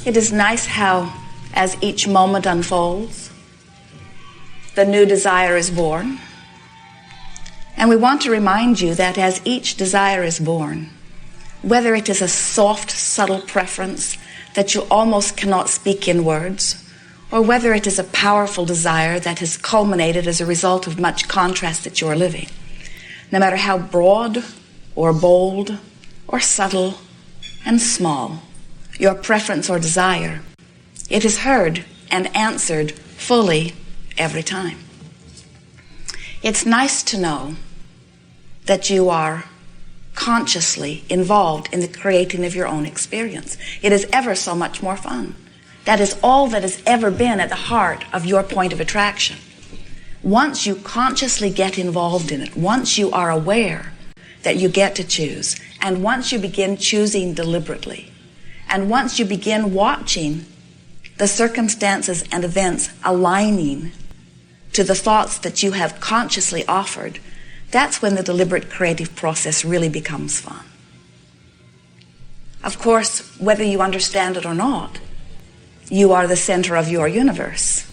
It is nice how, as each moment unfolds, the new desire is born. And we want to remind you that as each desire is born, whether it is a soft, subtle preference that you almost cannot speak in words, or whether it is a powerful desire that has culminated as a result of much contrast that you are living, no matter how broad or bold or subtle and small your preference or desire, it is heard and answered fully every time. It's nice to know that you are consciously involved in the creating of your own experience. It is ever so much more fun. That is all that has ever been at the heart of your point of attraction. Once you consciously get involved in it, once you are aware that you get to choose, and once you begin choosing deliberately, and once you begin watching the circumstances and events aligning to the thoughts that you have consciously offered, that's when the deliberate creative process really becomes fun. Of course, whether you understand it or not, you are the center of your universe.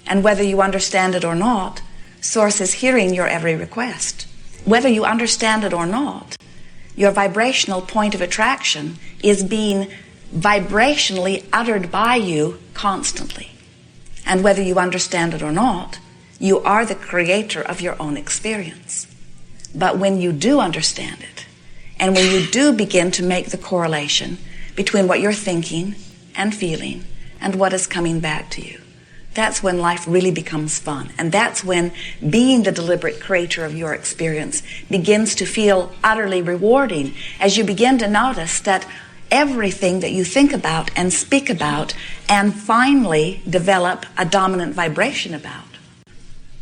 And whether you understand it or not, Source is hearing your every request. Whether you understand it or not, your vibrational point of attraction is being vibrationally uttered by you constantly. And whether you understand it or not, you are the creator of your own experience. But when you do understand it, and when you do begin to make the correlation between what you're thinking and feeling and what is coming back to you, that's when life really becomes fun. And that's when being the deliberate creator of your experience begins to feel utterly rewarding, as you begin to notice that everything that you think about and speak about and finally develop a dominant vibration about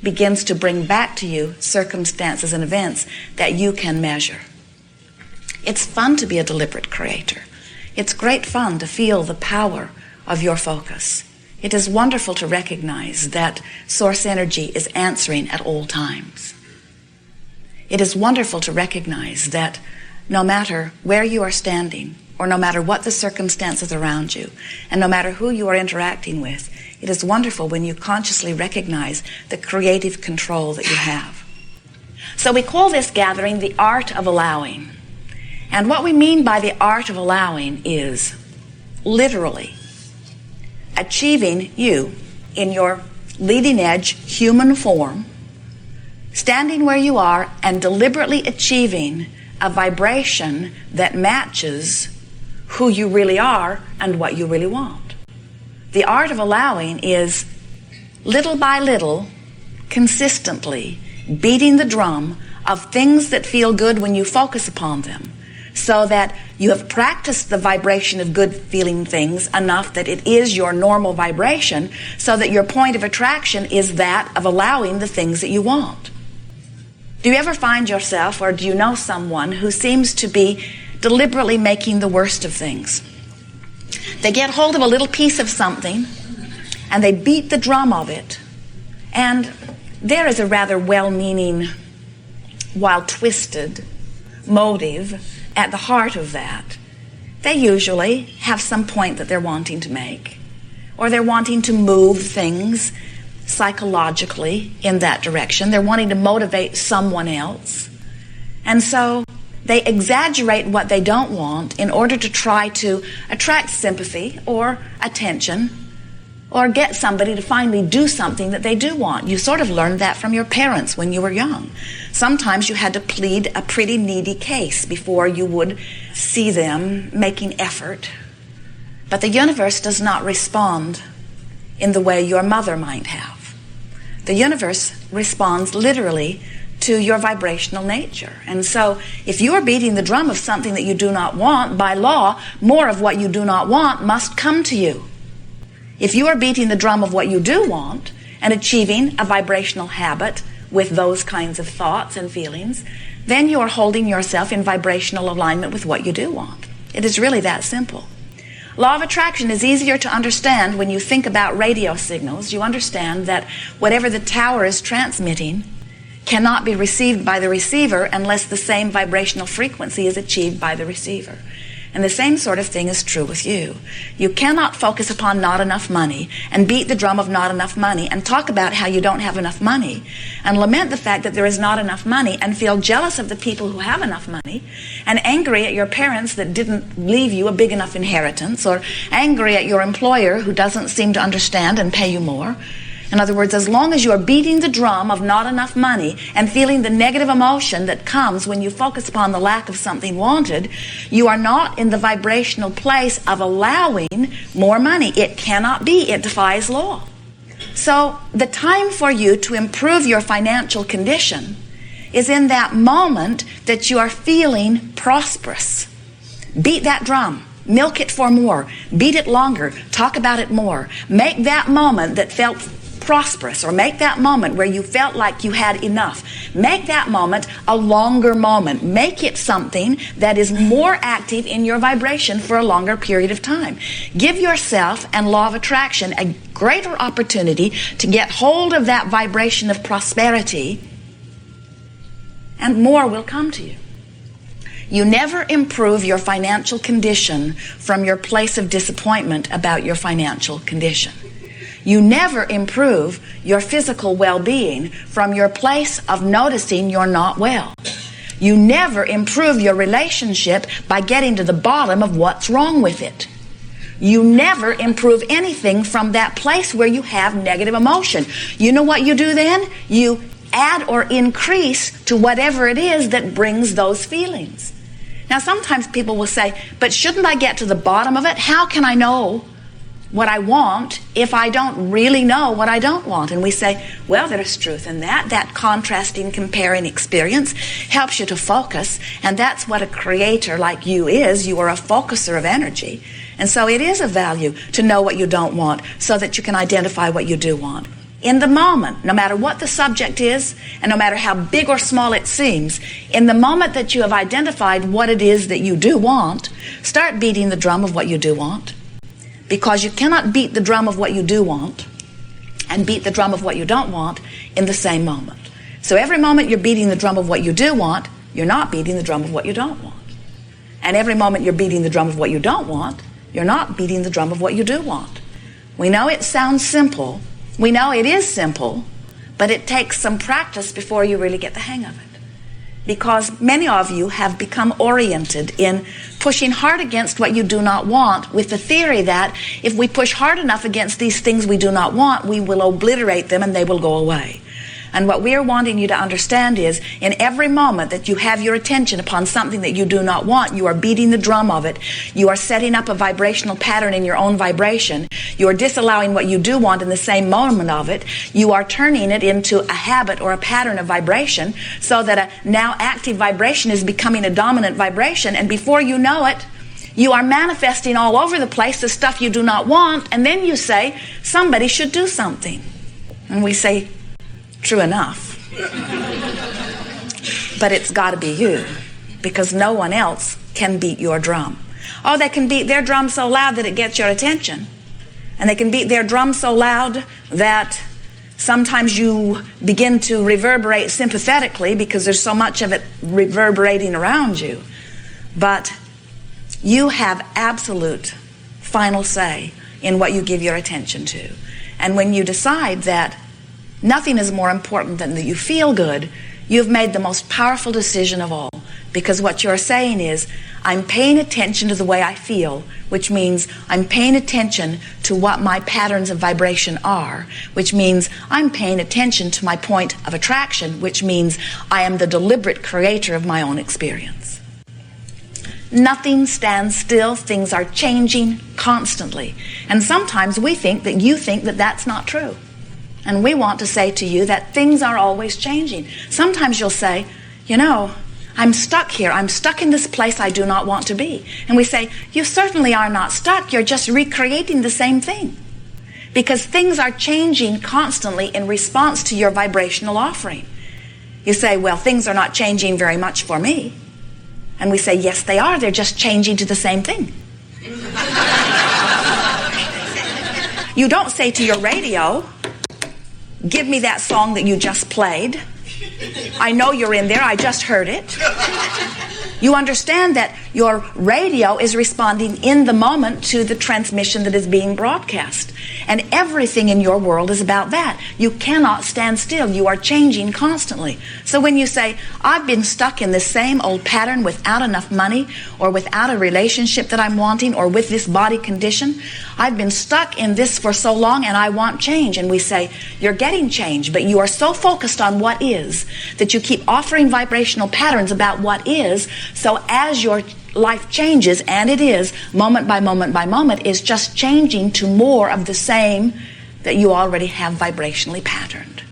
begins to bring back to you circumstances and events that you can measure. It's fun to be a deliberate creator. It's great fun to feel the power of your focus. It is wonderful to recognize that source energy is answering at all times. It is wonderful to recognize that no matter where you are standing, or no matter what the circumstances around you, and no matter who you are interacting with, it is wonderful when you consciously recognize the creative control that you have. So we call this gathering the art of allowing. And what we mean by the art of allowing is literally achieving you in your leading edge human form, standing where you are and deliberately achieving a vibration that matches who you really are and what you really want. The art of allowing is little by little, consistently beating the drum of things that feel good when you focus upon them, so that you have practiced the vibration of good feeling things enough that it is your normal vibration, so that your point of attraction is that of allowing the things that you want. Do you ever find yourself, or do you know someone who seems to be deliberately making the worst of things? They get hold of a little piece of something and they beat the drum of it, and there is a rather well-meaning, while twisted, motive at the heart of that. They usually have some point that they're wanting to make, or they're wanting to move things psychologically in that direction. They're wanting to motivate someone else. And so they exaggerate what they don't want in order to try to attract sympathy or attention, or get somebody to finally do something that they do want. You sort of learned that from your parents when you were young. Sometimes you had to plead a pretty needy case before you would see them making effort. But the universe does not respond in the way your mother might have. The universe responds literally to your vibrational nature. And so if you are beating the drum of something that you do not want, by law, more of what you do not want must come to you. If you are beating the drum of what you do want and achieving a vibrational habit with those kinds of thoughts and feelings, then you are holding yourself in vibrational alignment with what you do want. It is really that simple. Law of attraction is easier to understand when you think about radio signals. You understand that whatever the tower is transmitting cannot be received by the receiver unless the same vibrational frequency is achieved by the receiver. And the same sort of thing is true with you. You cannot focus upon not enough money and beat the drum of not enough money and talk about how you don't have enough money and lament the fact that there is not enough money and feel jealous of the people who have enough money and angry at your parents that didn't leave you a big enough inheritance, or angry at your employer who doesn't seem to understand and pay you more. In other words, as long as you are beating the drum of not enough money and feeling the negative emotion that comes when you focus upon the lack of something wanted, you are not in the vibrational place of allowing more money. It cannot be. It defies law. So the time for you to improve your financial condition is in that moment that you are feeling prosperous. Beat that drum. Milk it for more. Beat it longer. Talk about it more. Make that moment that felt prosperous, or make that moment where you felt like you had enough. Make that moment a longer moment. Make it something that is more active in your vibration for a longer period of time. Give yourself and law of attraction a greater opportunity to get hold of that vibration of prosperity, and more will come to you. You never improve your financial condition from your place of disappointment about your financial condition. You never improve your physical well-being from your place of noticing you're not well. You never improve your relationship by getting to the bottom of what's wrong with it. You never improve anything from that place where you have negative emotion. You know what you do then? You add or increase to whatever it is that brings those feelings. Now, sometimes people will say, but shouldn't I get to the bottom of it? How can I know what I want if I don't really know what I don't want? And we say, well, there's truth in that. That contrasting, comparing experience helps you to focus, and that's what a creator like you is. You are a focuser of energy. And so it is of value to know what you don't want so that you can identify what you do want. In the moment, no matter what the subject is, and no matter how big or small it seems, in the moment that you have identified what it is that you do want, start beating the drum of what you do want. Because you cannot beat the drum of what you do want and beat the drum of what you don't want in the same moment. So every moment you're beating the drum of what you do want, you're not beating the drum of what you don't want. And every moment you're beating the drum of what you don't want, you're not beating the drum of what you do want. We know it sounds simple. We know it is simple, but it takes some practice before you really get the hang of it. Because many of you have become oriented in pushing hard against what you do not want with the theory that if we push hard enough against these things we do not want, we will obliterate them and they will go away. And what we are wanting you to understand is, in every moment that you have your attention upon something that you do not want, you are beating the drum of it. You are setting up a vibrational pattern in your own vibration. You are disallowing what you do want in the same moment of it. You are turning it into a habit or a pattern of vibration so that a now active vibration is becoming a dominant vibration. And before you know it, you are manifesting all over the place the stuff you do not want. And then you say, somebody should do something. And we say, true enough. But it's got to be you, because no one else can beat your drum. Oh, they can beat their drum so loud that it gets your attention. And they can beat their drum so loud that sometimes you begin to reverberate sympathetically because there's so much of it reverberating around you. But you have absolute final say in what you give your attention to. And when you decide that nothing is more important than that you feel good, you've made the most powerful decision of all. Because what you're saying is, I'm paying attention to the way I feel, which means I'm paying attention to what my patterns of vibration are, which means I'm paying attention to my point of attraction, which means I am the deliberate creator of my own experience. Nothing stands still. Things are changing constantly. And sometimes we think that you think that that's not true. And we want to say to you that things are always changing. Sometimes you'll say, you know, I'm stuck here. I'm stuck in this place I do not want to be. And we say, you certainly are not stuck. You're just recreating the same thing. Because things are changing constantly in response to your vibrational offering. You say, well, things are not changing very much for me. And we say, yes, they are. They're just changing to the same thing. You don't say to your radio, give me that song that you just played. I know you're in there. I just heard it. You understand that Your radio is responding in the moment to the transmission that is being broadcast. And everything in your world is about that. You cannot stand still. You are changing constantly. So when you say, I've been stuck in this same old pattern without enough money, or without a relationship that I'm wanting, or with this body condition, I've been stuck in this for so long and I want change. And we say, you're getting change, but you are so focused on what is that you keep offering vibrational patterns about what is. So as your life changes, and it is, moment by moment by moment, is just changing to more of the same that you already have vibrationally patterned.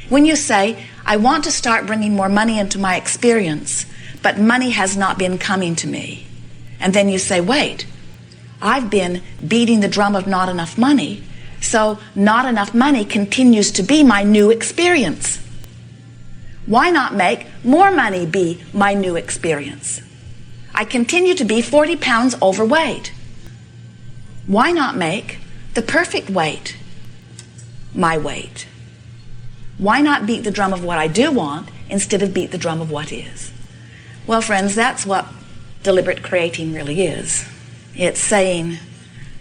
When you say, I want to start bringing more money into my experience, but money has not been coming to me. And then you say, wait, I've been beating the drum of not enough money, so not enough money continues to be my new experience. Why not make more money be my new experience? I continue to be 40 pounds overweight. Why not make the perfect weight my weight? Why not beat the drum of what I do want instead of beat the drum of what is? Well, friends, that's what deliberate creating really is. It's saying,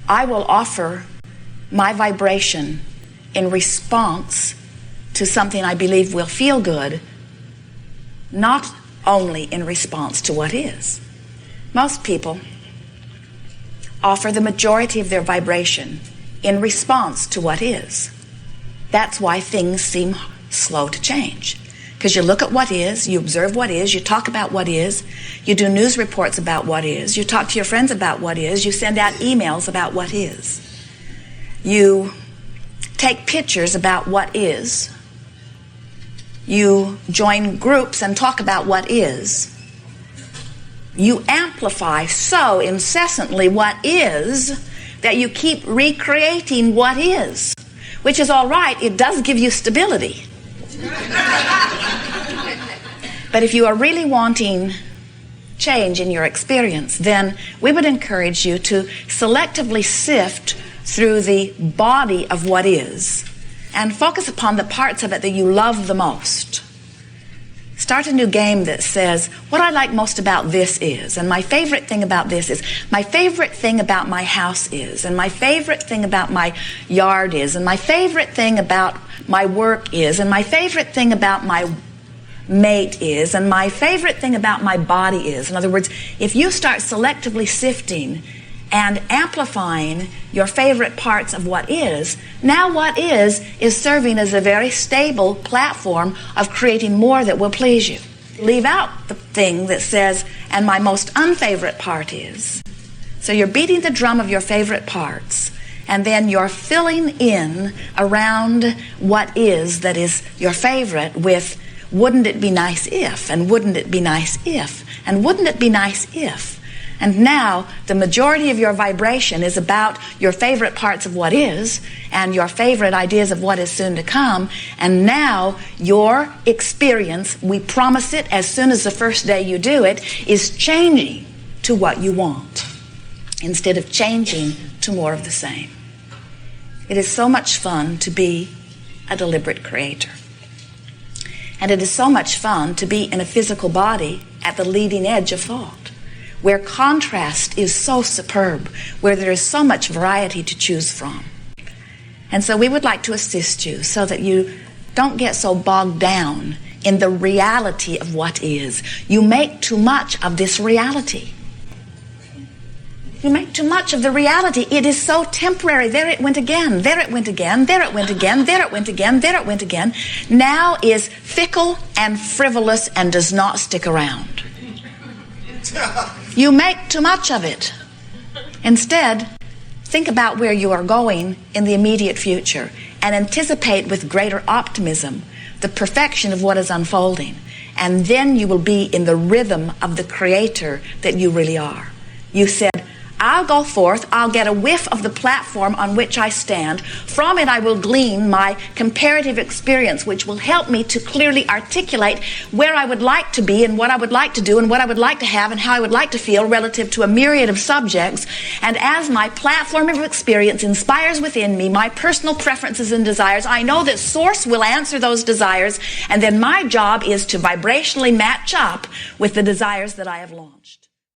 I will offer my vibration in response to something I believe will feel good, not only in response to what is. Most people offer the majority of their vibration in response to what is. That's why things seem slow to change. Because you look at what is, you observe what is, you talk about what is, you do news reports about what is, you talk to your friends about what is, you send out emails about what is. You take pictures about what is. You join groups and talk about what is. You amplify so incessantly what is that you keep recreating what is, which is all right. It does give you stability. But if you are really wanting change in your experience, then we would encourage you to selectively sift through the body of what is and focus upon the parts of it that you love the most. Start a new game that says, what I like most about this is, and my favorite thing about this is, my favorite thing about my house is, and my favorite thing about my yard is, and my favorite thing about my work is, and my favorite thing about my mate is, and my favorite thing about my body is. In other words, if you start selectively sifting and amplifying your favorite parts of what is, now what is serving as a very stable platform of creating more that will please you. Leave out the thing that says, and my most unfavorite part is. So you're beating the drum of your favorite parts, and then you're filling in around what is that is your favorite with, wouldn't it be nice if, and wouldn't it be nice if, and wouldn't it be nice if. And now the majority of your vibration is about your favorite parts of what is and your favorite ideas of what is soon to come. And now your experience, we promise it as soon as the first day you do it, is changing to what you want instead of changing to more of the same. It is so much fun to be a deliberate creator. And it is so much fun to be in a physical body at the leading edge of thought, where contrast is so superb, where there is so much variety to choose from. And so we would like to assist you so that you don't get so bogged down in the reality of what is. You make too much of this reality. You make too much of the reality. It is so temporary. There it went again. There it went again. There it went again. There it went again. There it went again. Now is fickle and frivolous and does not stick around. You make too much of it. Instead, think about where you are going in the immediate future and anticipate with greater optimism the perfection of what is unfolding. And then you will be in the rhythm of the creator that you really are. You said, I'll go forth, I'll get a whiff of the platform on which I stand. From it I will glean my comparative experience, which will help me to clearly articulate where I would like to be and what I would like to do and what I would like to have and how I would like to feel relative to a myriad of subjects. And as my platform of experience inspires within me my personal preferences and desires, I know that Source will answer those desires, and then my job is to vibrationally match up with the desires that I have launched.